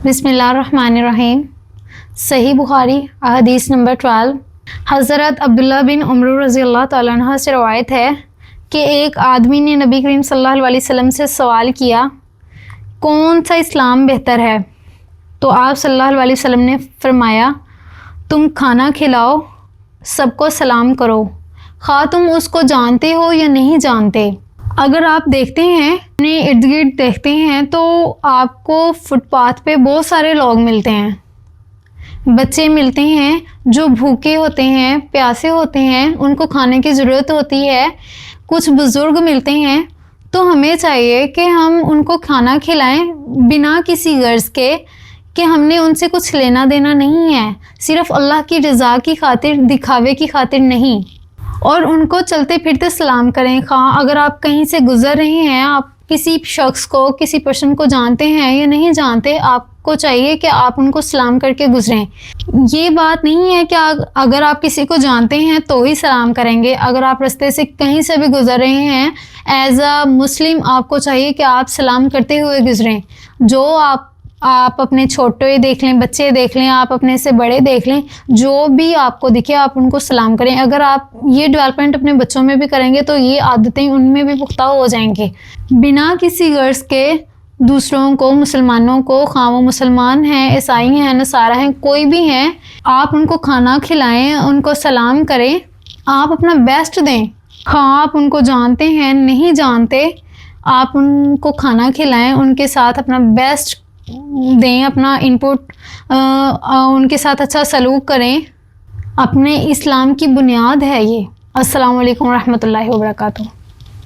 बिस्मिल्लाहिर्रहमानिर्रहीम। सही बुखारी हदीस नंबर 12। हज़रत अब्दुल्ला बिन उमर रज़ी अल्लाह तआला अन्हु से रवायत है कि एक आदमी ने नबी करीम सल्लल्लाहु अलैहि वसल्लम से सवाल किया, कौन सा इस्लाम बेहतर है? तो आप सल्लल्लाहु अलैहि वसल्लम ने फरमाया, तुम खाना खिलाओ, सबको सलाम करो, खा तुम उसको जानते हो या नहीं जानते। अगर आप देखते हैं, अपने इर्द गिर्द देखते हैं तो आपको फुटपाथ पे बहुत सारे लोग मिलते हैं, बच्चे मिलते हैं जो भूखे होते हैं, प्यासे होते हैं, उनको खाने की ज़रूरत होती है, कुछ बुज़ुर्ग मिलते हैं। तो हमें चाहिए कि हम उनको खाना खिलाएं बिना किसी गर्ज़ के कि हमने उनसे कुछ लेना देना नहीं है, सिर्फ़ अल्लाह की रज़ा की खातिर, दिखावे की खातिर नहीं। और उनको चलते फिरते सलाम करें। अगर आप कहीं से गुज़र रहे हैं, आप किसी शख्स को, किसी पर्सन को जानते हैं या नहीं जानते, आपको चाहिए कि आप उनको सलाम करके गुज़रें। ये बात नहीं है कि अगर आप किसी को जानते हैं तो ही सलाम करेंगे। अगर आप रास्ते से कहीं से भी गुज़र रहे हैं, एज़ अ मुस्लिम आपको चाहिए कि आप सलाम करते हुए गुज़रें। जो आप अपने छोटे देख लें, बच्चे देख लें, आप अपने से बड़े देख लें, जो भी आपको दिखे आप उनको सलाम करें। अगर आप ये डेवलपमेंट अपने बच्चों में भी करेंगे तो ये आदतें उनमें भी पुख्ता हो जाएंगी। बिना किसी गर्ज़ के दूसरों को, मुसलमानों को, खां वो मुसलमान हैं, ईसाई हैं, नसारा हैं, कोई भी हैं, आप उनको खाना खिलाएं, उनको सलाम करें, आप अपना बेस्ट दें। हाँ, आप उनको जानते हैं, नहीं जानते, आप उनको खाना खिलाएं, उनके साथ अपना बेस्ट दें, अपना इनपुट, उनके साथ अच्छा सलूक करें। अपने इस्लाम की बुनियाद है ये। अस्सलामु अलैकुम रहमतुल्लाहि व बरकातुहू।